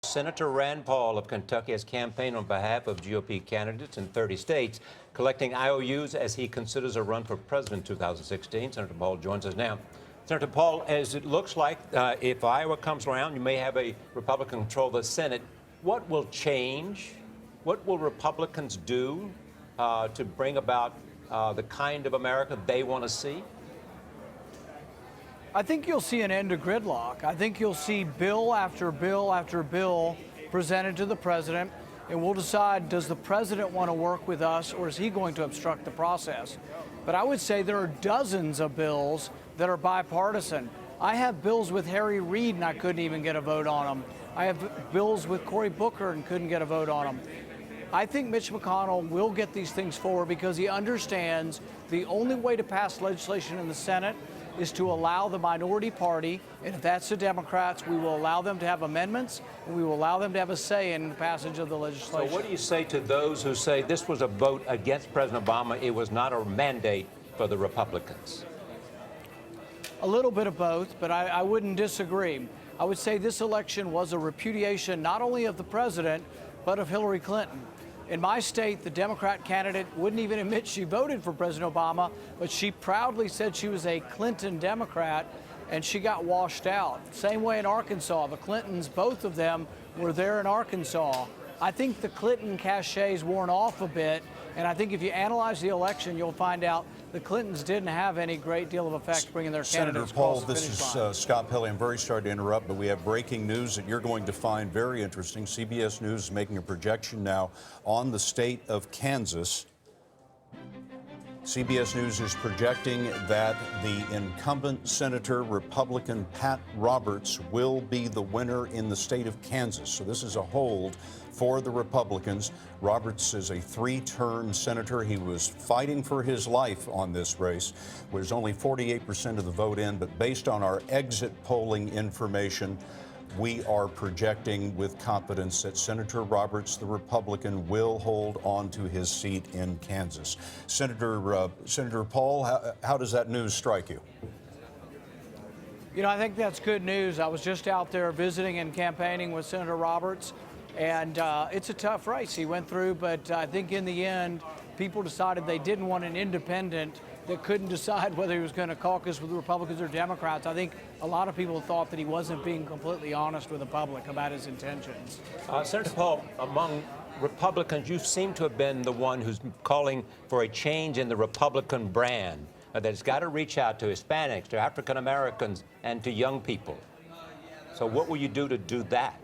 Senator Rand Paul of Kentucky has campaigned on behalf of GOP candidates in 30 states, collecting IOUs as he considers a run for president in 2016. Senator Paul joins us now. Senator Paul, as it looks like, if Iowa comes around, you may have a Republican control the Senate. What will change? What will Republicans do to bring about the kind of America they want to see? I think you'll see an end to gridlock. I think you'll see bill after bill after bill presented to the president, and we'll decide, does the president want to work with us, or is he going to obstruct the process? But I would say there are dozens of bills that are bipartisan. I have bills with Harry Reid, and I couldn't even get a vote on them. I have bills with Cory Booker and couldn't get a vote on them. I think Mitch McConnell will get these things forward because he understands the only way to pass legislation in the Senate is to allow the minority party, and if that's the Democrats, we will allow them to have amendments, and we will allow them to have a say in the passage of the legislation. So what do you say to those who say this was a vote against President Obama? It was not a mandate for the Republicans. A little bit of both, but I wouldn't disagree. I would say this election was a repudiation not only of the president, but of Hillary Clinton. In my state, the Democrat candidate wouldn't even admit she voted for President Obama, but she proudly said she was a Clinton Democrat, and she got washed out. Same way in Arkansas. The Clintons, both of them, were there in Arkansas. I think the Clinton cachet's worn off a bit, and I think if you analyze the election, you'll find out the Clintons didn't have any great deal of effect bringing their candidates across the finish line. Senator Paul, this is Scott Pelley. I'm very sorry to interrupt, but we have breaking news that you're going to find very interesting. CBS News is making a projection now on the state of Kansas. CBS News is projecting that the incumbent Senator Republican Pat Roberts will be the winner in the state of Kansas. So this is a hold for the Republicans. Roberts is a three-term senator. He was fighting for his life on this race. There's only 48% of the vote in, but based on our exit polling information, we are projecting with confidence that Senator Roberts, the Republican, will hold on to his seat in Kansas. Senator Paul, how does that news strike you? You know, I think that's good news. I was just out there visiting and campaigning with Senator Roberts, and it's a tough race he went through, but I think in the end, people decided they didn't want an independent that couldn't decide whether he was going to caucus with the Republicans or Democrats. I think a lot of people thought that he wasn't being completely honest with the public about his intentions. Senator Paul, among Republicans, you seem to have been the one who's calling for a change in the Republican brand that's got to reach out to Hispanics, to African Americans, and to young people. So what will you do to do that?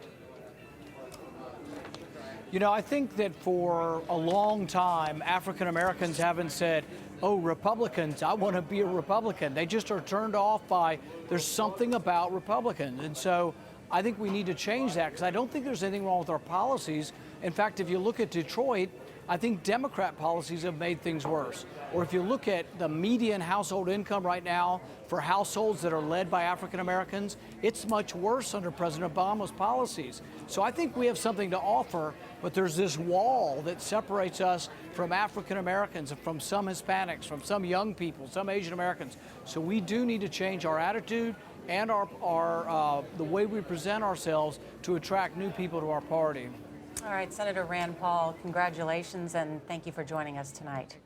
You know, I think that for a long time, African Americans haven't said, oh, Republicans, I want to be a Republican. They just are turned off by, there's something about Republicans. And so I think we need to change that, because I don't think there's anything wrong with our policies. In fact, if you look at Detroit, I think Democrat policies have made things worse. Or if you look at the median household income right now for households that are led by African Americans, it's much worse under President Obama's policies. So I think we have something to offer, but there's this wall that separates us from African Americans, from some Hispanics, from some young people, some Asian Americans. So we do need to change our attitude and the way we present ourselves to attract new people to our party. All right, Senator Rand Paul, congratulations, and thank you for joining us tonight.